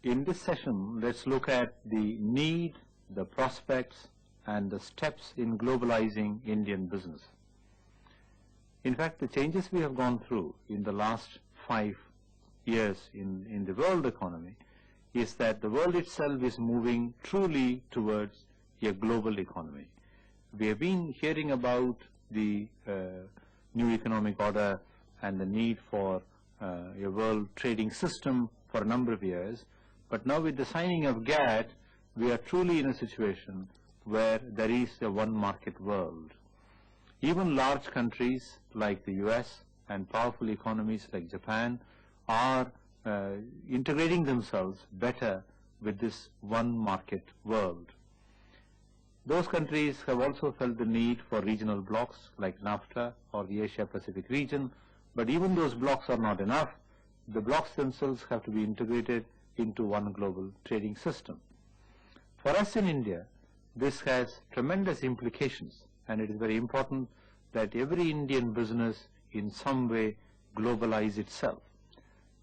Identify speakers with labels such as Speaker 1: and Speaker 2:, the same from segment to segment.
Speaker 1: In this session, let's look at the need, the prospects, and the steps in globalizing Indian business. In fact, the changes we have gone through in the last 5 years in the world economy is that the world itself is moving truly towards a global economy. We have been hearing about the new economic order and the need for a world trading system for a number of years, but now with the signing of GATT, we are truly in a situation where there is a one market world. Even large countries like the US and powerful economies like Japan are integrating themselves better with this one market world. Those countries have also felt the need for regional blocks like NAFTA or the Asia-Pacific region, but even those blocks are not enough. The blocks themselves have to be integrated into one global trading system. For us in India, this has tremendous implications, and it is very important that every Indian business in some way globalize itself.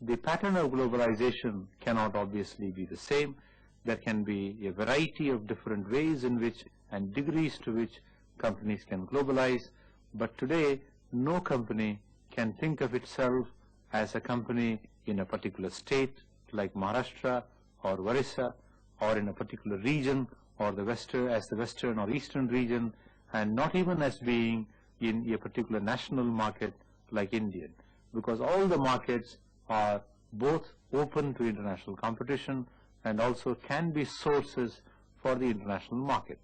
Speaker 1: The pattern of globalization cannot obviously be the same. There can be a variety of different ways in which and degrees to which companies can globalize, but today no company can think of itself as a company in a particular state like Maharashtra or Orissa, or in a particular region or the western or eastern region, and not even as being in a particular national market like India, because all the markets are both open to international competition and also can be sources for the international market.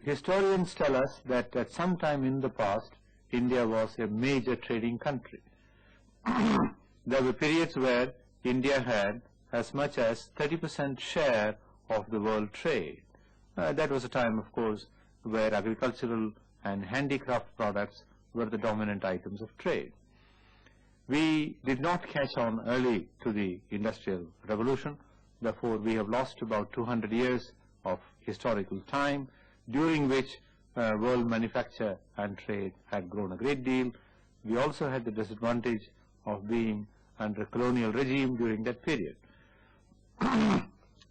Speaker 1: Historians tell us that at some time in the past, India was a major trading country. There were periods where India had as much as 30% share of the world trade. That was a time, of course, where agricultural and handicraft products were the dominant items of trade. We did not catch on early to the Industrial Revolution. Therefore, we have lost about 200 years of historical time, during which world manufacture and trade had grown a great deal. We also had the disadvantage of being under a colonial regime during that period.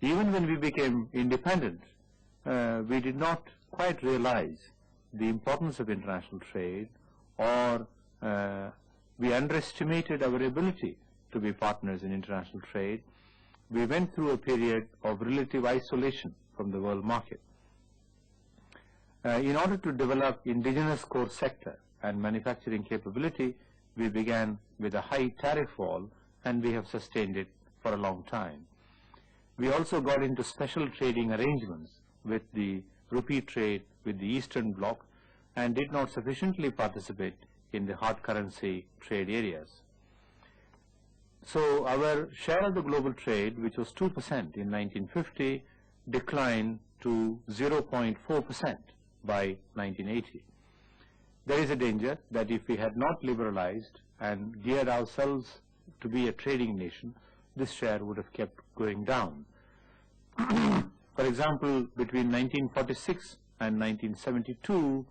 Speaker 1: Even when we became independent, we did not quite realize the importance of international trade, or we underestimated our ability to be partners in international trade. We went through a period of relative isolation from the world market. In order to develop indigenous core sector and manufacturing capability, we began with a high tariff wall, and we have sustained it for a long time. We also got into special trading arrangements with the rupee trade with the Eastern Bloc and did not sufficiently participate in the hard currency trade areas. So our share of the global trade, which was 2% in 1950, declined to 0.4% by 1980. There is a danger that if we had not liberalized and geared ourselves to be a trading nation, this share would have kept going down. For example, between 1946 and 1972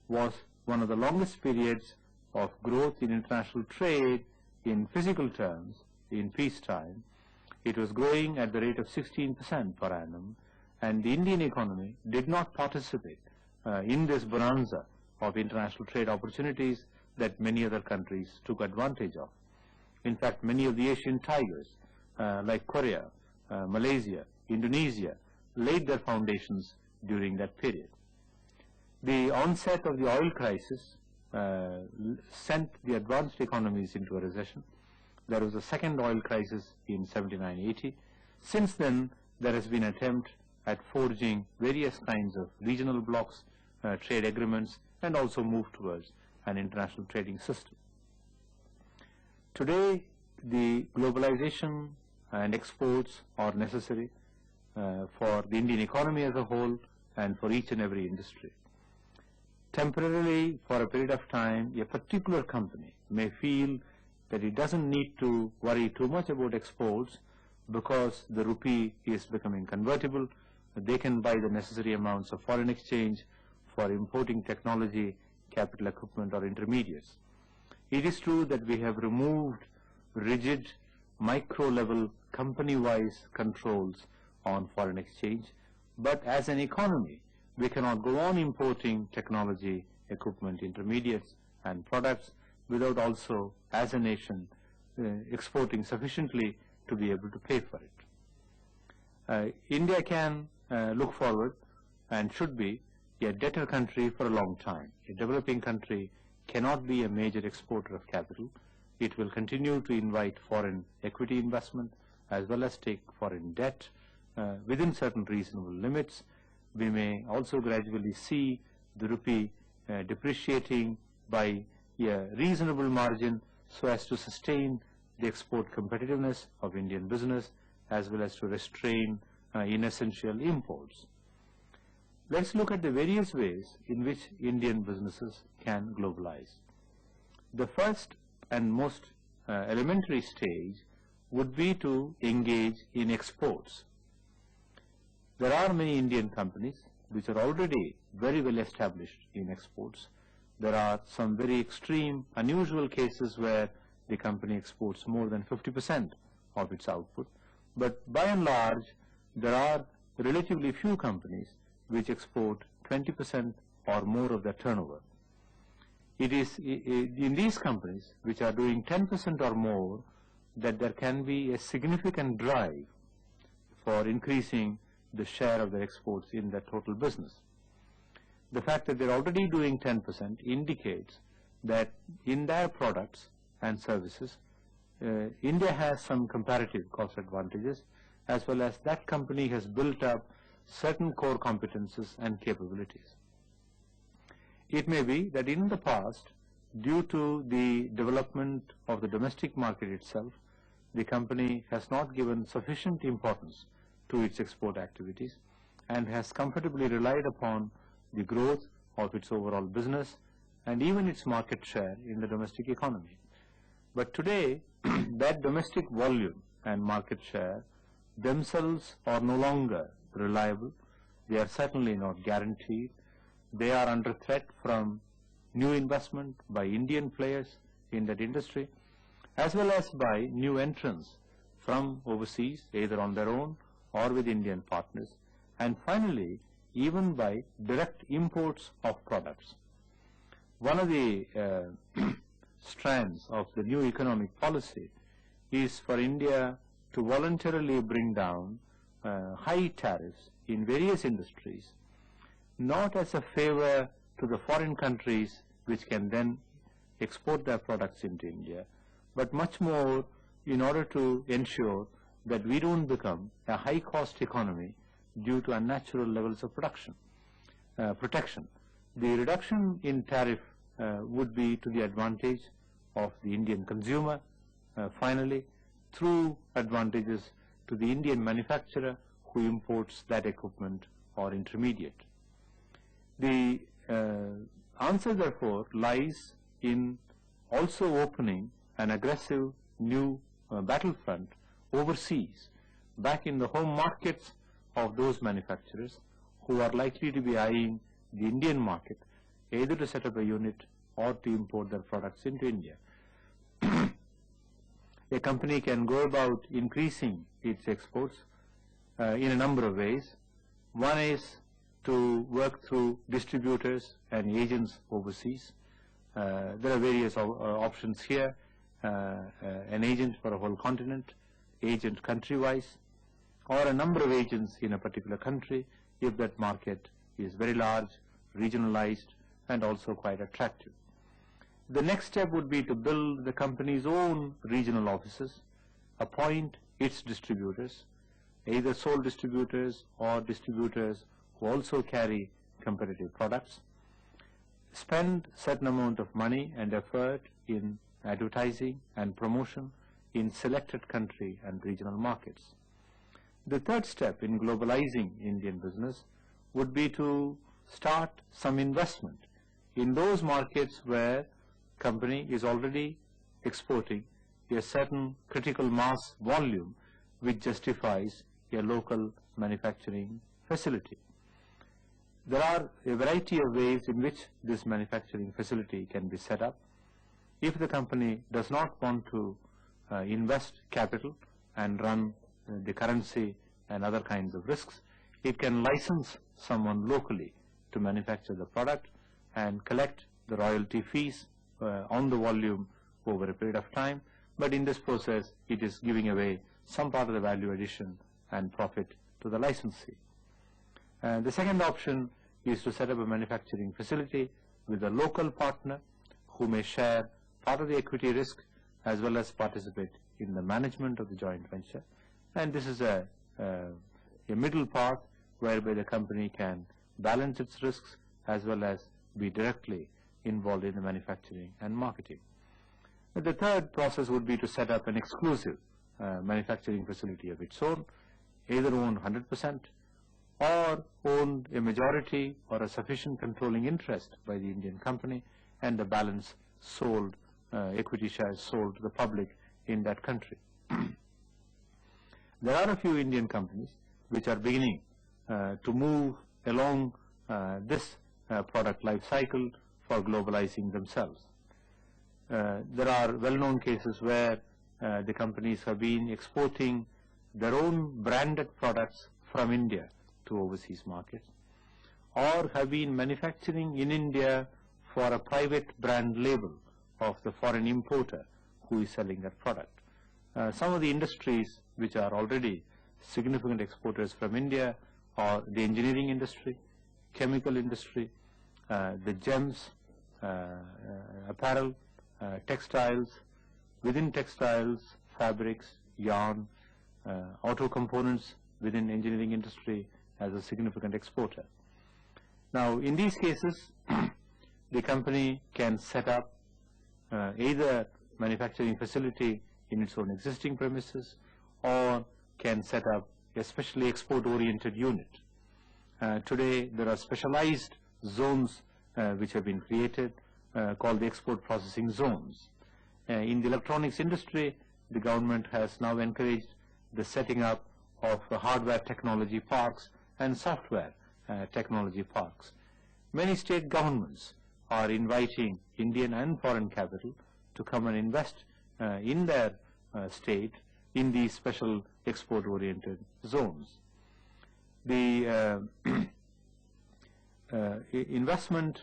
Speaker 1: was one of the longest periods of growth in international trade in physical terms in peacetime. It was growing at the rate of 16% per annum, and the Indian economy did not participate in this bonanza of international trade opportunities that many other countries took advantage of. In fact, many of the Asian tigers like Korea, Malaysia, Indonesia laid their foundations during that period. The onset of the oil crisis sent the advanced economies into a recession. There was a second oil crisis in 79-80. Since then, there has been an attempt at forging various kinds of regional blocks, trade agreements, and also move towards an international trading system. Today, the globalization and exports are necessary for the Indian economy as a whole and for each and every industry. Temporarily, for a period of time, a particular company may feel that it doesn't need to worry too much about exports because the rupee is becoming convertible. They can buy the necessary amounts of foreign exchange for importing technology, capital equipment, or intermediates. It is true that we have removed rigid micro-level company-wise controls on foreign exchange, but as an economy, we cannot go on importing technology, equipment, intermediates, and products without also, as a nation, exporting sufficiently to be able to pay for it. India can look forward and should be a debtor country for a long time. A developing country cannot be a major exporter of capital. It will continue to invite foreign equity investment as well as take foreign debt within certain reasonable limits. We may also gradually see the rupee depreciating by a reasonable margin so as to sustain the export competitiveness of Indian business as well as to restrain inessential imports. Let's look at the various ways in which Indian businesses can globalize. The first and most elementary stage would be to engage in exports. There are many Indian companies which are already very well established in exports. There are some very extreme, unusual cases where the company exports more than 50% of its output. But by and large, there are relatively few companies which export 20% or more of their turnover. It is in these companies which are doing 10% or more that there can be a significant drive for increasing the share of their exports in their total business. The fact that they're already doing 10% indicates that in their products and services, India has some comparative cost advantages, as well as that company has built up certain core competences and capabilities. It may be that in the past, due to the development of the domestic market itself, the company has not given sufficient importance to its export activities and has comfortably relied upon the growth of its overall business and even its market share in the domestic economy. But today, that domestic volume and market share themselves are no longer reliable. They are certainly not guaranteed. They are under threat from new investment by Indian players in that industry, as well as by new entrants from overseas, either on their own or with Indian partners, and finally, even by direct imports of products. One of the strands of the new economic policy is for India to voluntarily bring down high tariffs in various industries, not as a favor to the foreign countries which can then export their products into India, but much more in order to ensure that we don't become a high-cost economy due to unnatural levels of protection. The reduction in tariff would be to the advantage of the Indian consumer, finally, through advantages to the Indian manufacturer who imports that equipment or intermediate. The answer, therefore, lies in also opening an aggressive new battlefront overseas, back in the home markets of those manufacturers who are likely to be eyeing the Indian market, either to set up a unit or to import their products into India. A company can go about increasing its exports in a number of ways. One is to work through distributors and agents overseas. There are various options here. An agent for a whole continent, agent country-wise, or a number of agents in a particular country if that market is very large, regionalized, and also quite attractive. The next step would be to build the company's own regional offices, appoint its distributors, either sole distributors or distributors who also carry competitive products, spend certain amount of money and effort in advertising and promotion in selected country and regional markets. The third step in globalizing Indian business would be to start some investment in those markets where company is already exporting a certain critical mass volume which justifies a local manufacturing facility. There are a variety of ways in which this manufacturing facility can be set up. If the company does not want to invest capital and run the currency and other kinds of risks. It can license someone locally to manufacture the product and collect the royalty fees on the volume over a period of time, but in this process it is giving away some part of the value addition and profit to the licensee. The second option is to set up a manufacturing facility with a local partner who may share part of the equity risk as well as participate in the management of the joint venture, and this is a middle path whereby the company can balance its risks as well as be directly involved in the manufacturing and marketing. The third process would be to set up an exclusive manufacturing facility of its own, either owned 100% or owned a majority or a sufficient controlling interest by the Indian company, and the balance sold, equity shares sold to the public in that country. There are a few Indian companies which are beginning to move along this product life cycle for globalizing themselves. There are well-known cases where the companies have been exporting their own branded products from India to overseas markets, or have been manufacturing in India for a private brand label of the foreign importer who is selling that product. Some of the industries which are already significant exporters from India are the engineering industry, chemical industry, the gems, apparel, textiles, within textiles, fabrics, yarn, auto components within engineering industry as a significant exporter. Now, in these cases, the company can set up either manufacturing facility in its own existing premises or can set up a specially export-oriented unit. Today, there are specialized zones which have been created called the export processing zones. In the electronics industry, the government has now encouraged the setting up of hardware technology parks and software technology parks. Many state governments are inviting Indian and foreign capital to come and invest in their state in these special export-oriented zones. The investment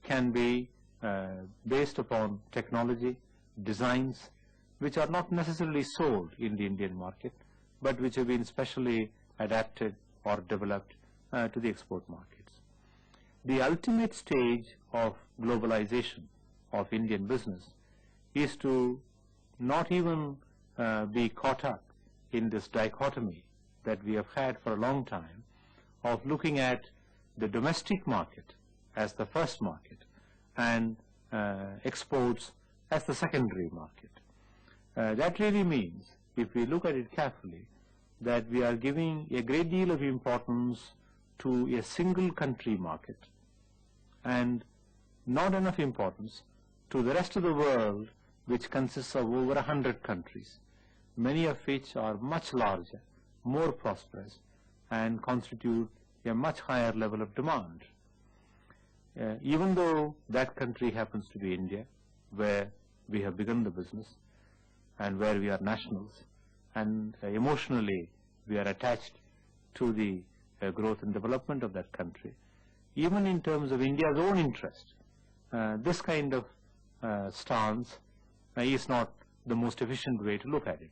Speaker 1: can be based upon technology, designs, which are not necessarily sold in the Indian market, but which have been specially adapted or developed to the export markets. The ultimate stage of globalization of Indian business is to not even be caught up in this dichotomy that we have had for a long time of looking at the domestic market as the first market and exports as the secondary market. That really means, if we look at it carefully, that we are giving a great deal of importance to a single country market and not enough importance to the rest of the world, which consists of over 100 countries, many of which are much larger, more prosperous, and constitute a much higher level of demand. Even though that country happens to be India, where we have begun the business and where we are nationals, and emotionally we are attached to the growth and development of that country, even in terms of India's own interest, this kind of stance is not the most efficient way to look at it.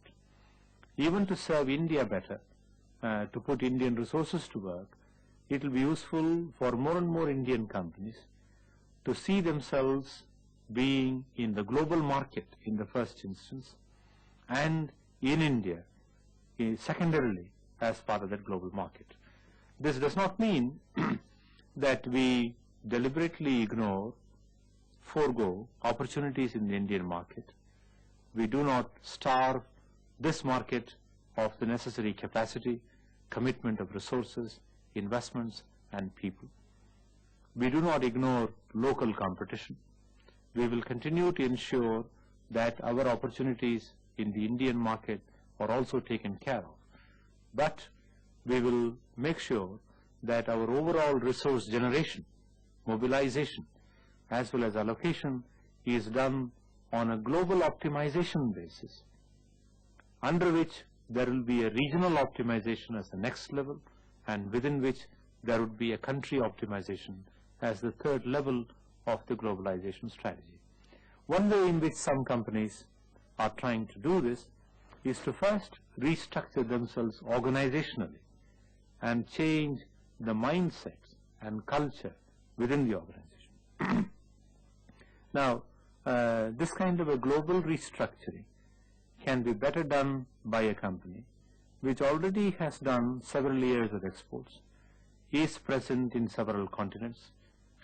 Speaker 1: Even to serve India better, to put Indian resources to work, it will be useful for more and more Indian companies to see themselves being in the global market in the first instance, and in India secondarily as part of that global market. This does not mean that we deliberately ignore, forego opportunities in the Indian market. We do not starve this market of the necessary capacity, commitment of resources, investments, and people. We do not ignore local competition. We will continue to ensure that our opportunities in the Indian market are also taken care of. But we will make sure that our overall resource generation, mobilization, as well as allocation is done on a global optimization basis, under which there will be a regional optimization as the next level, and within which there would be a country optimization as the third level of the globalization strategy. One way in which some companies are trying to do this is to first restructure themselves organizationally and change the mindsets and culture within the organization. Now, this kind of a global restructuring can be better done by a company which already has done several years of exports, is present in several continents,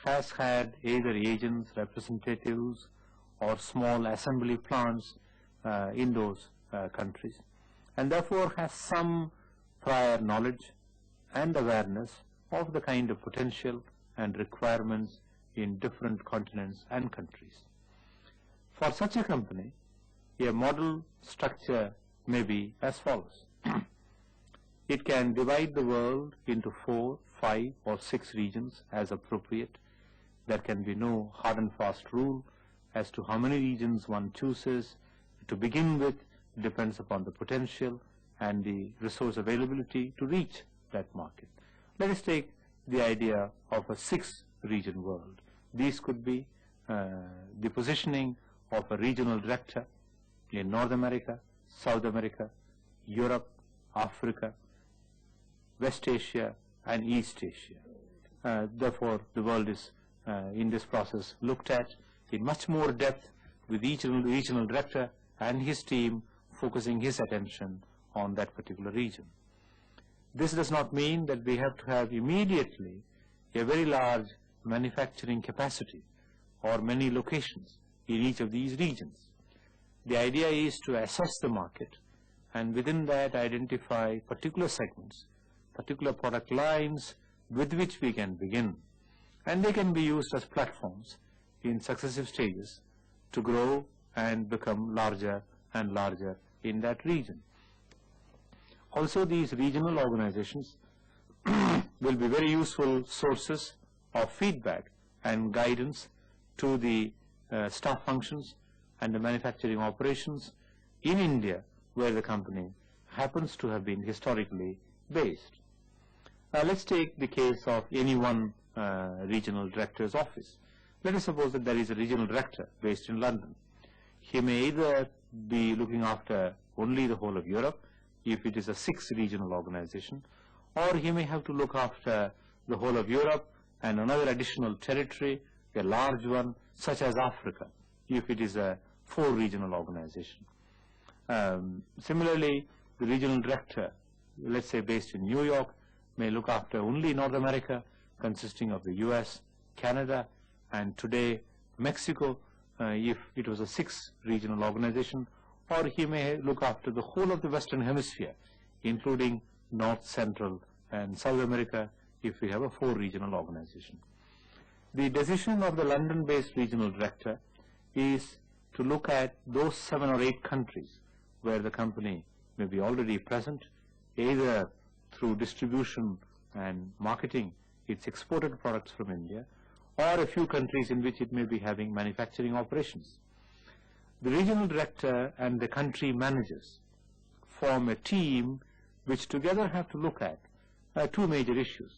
Speaker 1: has had either agents, representatives, or small assembly plants in those countries, and therefore has some prior knowledge and awareness of the kind of potential and requirements in different continents and countries. For such a company, a model structure may be as follows. It can divide the world into 4, 5, or 6 regions as appropriate. There can be no hard and fast rule as to how many regions one chooses. To begin with, depends upon the potential and the resource availability to reach that market. Let us take the idea of a 6-region world. These could be the positioning of a regional director in North America, South America, Europe, Africa, West Asia, and East Asia. Therefore, the world is in this process looked at in much more depth, with each regional director and his team focusing his attention on that particular region. This does not mean that we have to have immediately a very large manufacturing capacity or many locations in each of these regions. The idea is to assess the market and within that identify particular segments, particular product lines with which we can begin, and they can be used as platforms in successive stages to grow and become larger and larger in that region. Also, these regional organizations will be very useful sources of feedback and guidance to the staff functions and the manufacturing operations in India, where the company happens to have been historically based. Let's take the case of any one regional director's office. Let us suppose that there is a regional director based in London. He may either be looking after only the whole of Europe, if it is a 6-regional organization, or he may have to look after the whole of Europe and another additional territory, a large one, such as Africa, if it is a 4-regional organization. Similarly, the regional director, let's say based in New York, may look after only North America, consisting of the US, Canada, and today Mexico, if it was a 6-regional organization, or he may look after the whole of the Western Hemisphere, including North, Central, and South America, if we have a 4-regional organization. The decision of the London-based regional director is to look at those 7 or 8 countries where the company may be already present, either through distribution and marketing its exported products from India, or a few countries in which it may be having manufacturing operations. The regional director and the country managers form a team which together have to look at 2 major issues.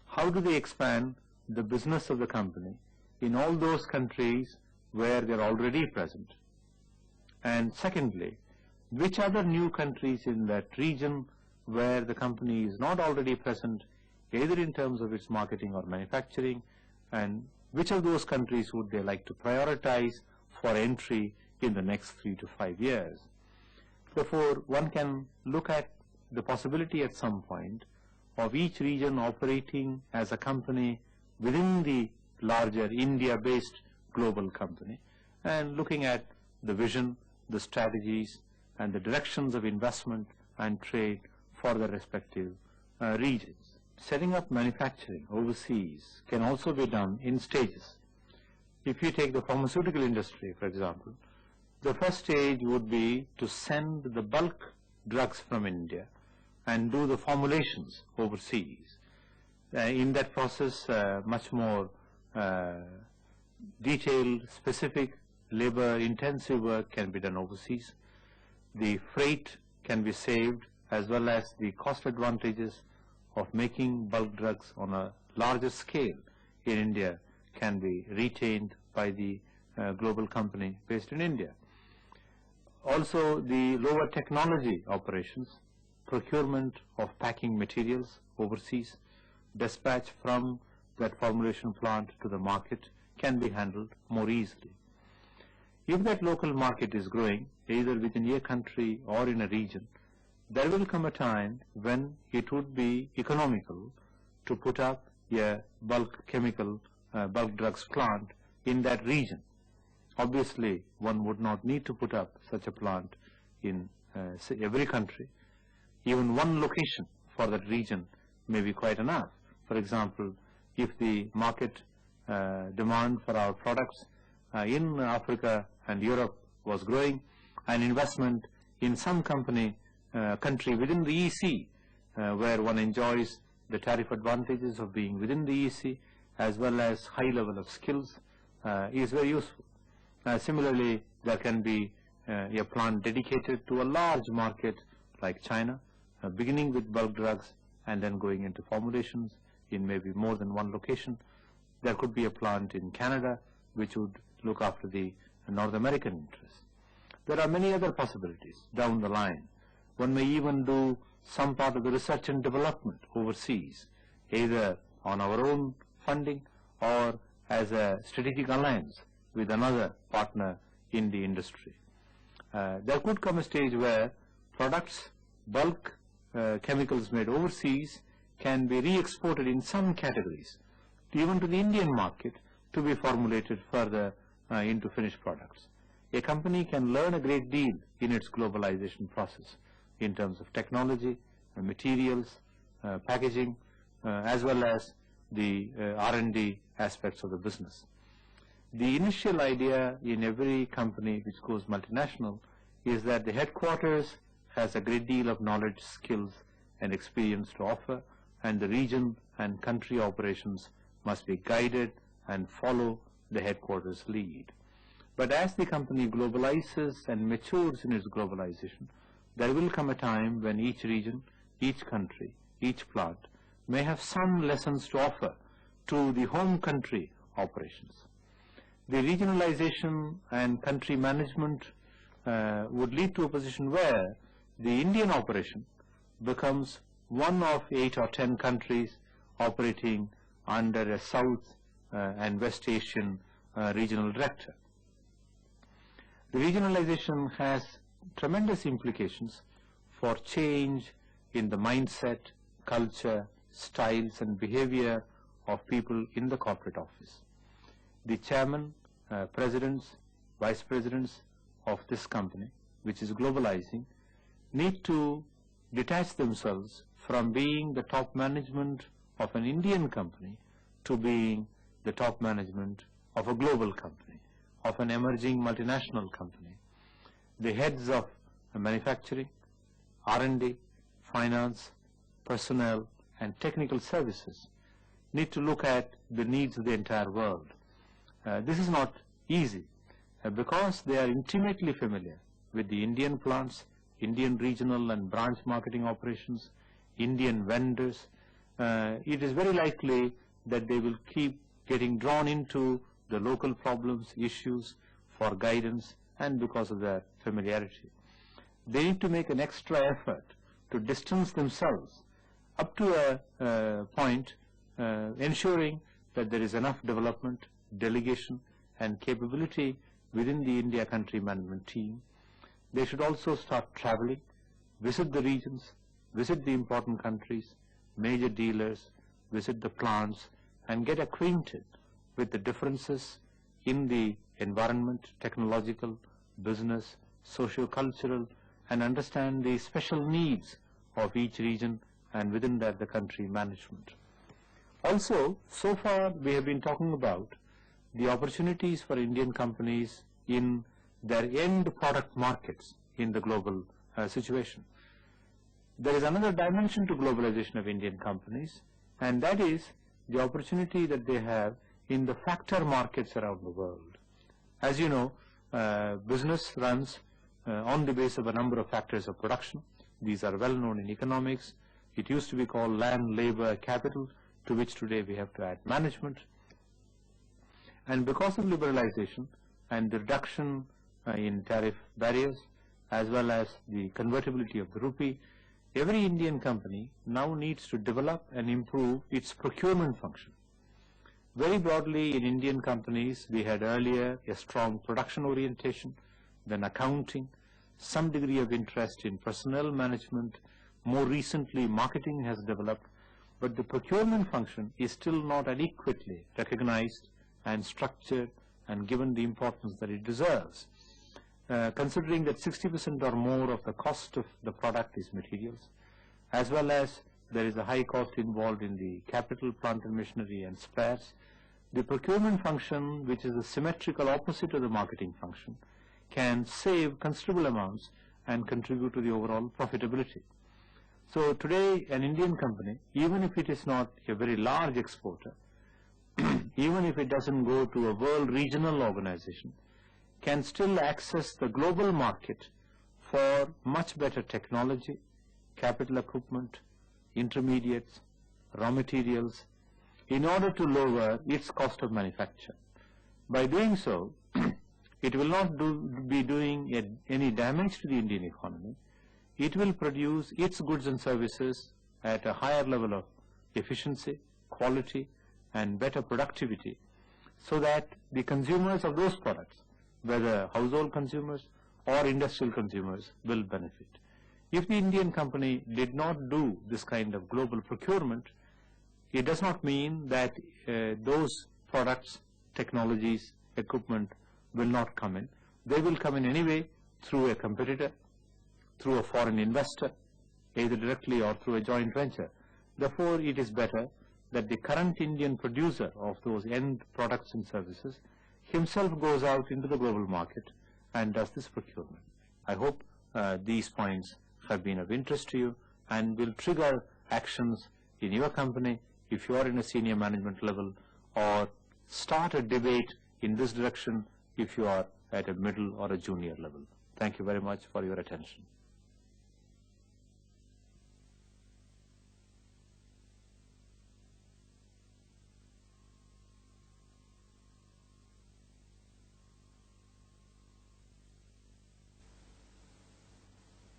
Speaker 1: How do they expand the business of the company in all those countries where they are already present? And secondly, which other new countries in that region where the company is not already present, either in terms of its marketing or manufacturing, and which of those countries would they like to prioritize for entry in the next 3 to 5 years. Therefore, one can look at the possibility at some point of each region operating as a company within the larger India-based global company, and looking at the vision, the strategies, and the directions of investment and trade for the respective regions. Setting up manufacturing overseas can also be done in stages. If you take the pharmaceutical industry, for example, the first stage would be to send the bulk drugs from India and do the formulations overseas. In that process, much more detailed, specific, labor-intensive work can be done overseas. the freight can be saved, as well as the cost advantages of making bulk drugs on a larger scale in India can be retained by the global company based in India. Also, the lower technology operations, procurement of packing materials overseas, dispatch from that formulation plant to the market can be handled more easily. If that local market is growing, either within a country or in a region, there will come a time when it would be economical to put up a bulk drugs plant in that region. Obviously, one would not need to put up such a plant in every country. Even one location for that region may be quite enough. For example, if the market demand for our products in Africa and Europe was growing, an investment in some country within the EC, where one enjoys the tariff advantages of being within the EC as well as high level of skills, is very useful. Similarly, there can be a plant dedicated to a large market like China, beginning with bulk drugs and then going into formulations in maybe more than one location. There could be a plant in Canada which would look after the North American interests. There are many other possibilities down the line. One may even do some part of the research and development overseas, either on our own funding or as a strategic alliance with another partner in the industry. There could come a stage where products, bulk chemicals made overseas can be re-exported in some categories, even to the Indian market, to be formulated further into finished products. A company can learn a great deal in its globalization process in terms of technology, materials, packaging, as well as the R&D aspects of the business. The initial idea in every company which goes multinational is that the headquarters has a great deal of knowledge, skills, and experience to offer, and the region and country operations must be guided and follow the headquarters lead. But as the company globalizes and matures in its globalization, there will come a time when each region, each country, each plant may have some lessons to offer to the home country operations. The regionalization and country management would lead to a position where the Indian operation becomes one of 8 or 10 countries operating under a South and West Asian regional director. The regionalization has tremendous implications for change in the mindset, culture, styles and behavior of people in the corporate office. The chairman, presidents, vice presidents of this company, which is globalizing, need to detach themselves from being the top management of an Indian company to being the top management of a global company, of an emerging multinational company. The heads of manufacturing, R&D, finance, personnel, and technical services need to look at the needs of the entire world. This is not easy because they are intimately familiar with the Indian plants, Indian regional and branch marketing operations, Indian vendors. It is very likely that they will keep getting drawn into the local problems, issues for guidance, and because of their familiarity. They need to make an extra effort to distance themselves up to a point, ensuring that there is enough development, delegation, and capability within the India country management team. They should also start traveling, visit the regions, visit the important countries, major dealers, visit the plants, and get acquainted with the differences in the environment, technological, business, socio-cultural, and understand the special needs of each region and within that the country management. Also, so far we have been talking about the opportunities for Indian companies in their end product markets in the global situation. There is another dimension to globalization of Indian companies, and that is the opportunity that they have in the factor markets around the world. As you know, business runs on the basis of a number of factors of production. These are well known in economics. It used to be called land, labor, capital, to which today we have to add management. And because of liberalization and the reduction in tariff barriers, as well as the convertibility of the rupee, every Indian company now needs to develop and improve its procurement function. Very broadly, in Indian companies, we had earlier a strong production orientation, then accounting, some degree of interest in personnel management. More recently, marketing has developed, but the procurement function is still not adequately recognized and structured and given the importance that it deserves. Considering that 60% or more of the cost of the product is materials, as well as there is a high cost involved in the capital, plant and machinery and spares, the procurement function, which is the symmetrical opposite of the marketing function, can save considerable amounts and contribute to the overall profitability. So today an Indian company, even if it is not a very large exporter, even if it doesn't go to a world regional organization, can still access the global market for much better technology, capital equipment, intermediates, raw materials, in order to lower its cost of manufacture. By doing so, it will not be doing any damage to the Indian economy. It will produce its goods and services at a higher level of efficiency, quality, and better productivity, so that the consumers of those products, whether household consumers or industrial consumers, will benefit. If the Indian company did not do this kind of global procurement, it does not mean that those products, technologies, equipment will not come in. They will come in anyway through a competitor, through a foreign investor, either directly or through a joint venture. Therefore, it is better that the current Indian producer of those end products and services himself goes out into the global market and does this procurement. I hope these points have been of interest to you and will trigger actions in your company if you are in a senior management level, or start a debate in this direction if you are at a middle or a junior level. Thank you very much for your attention.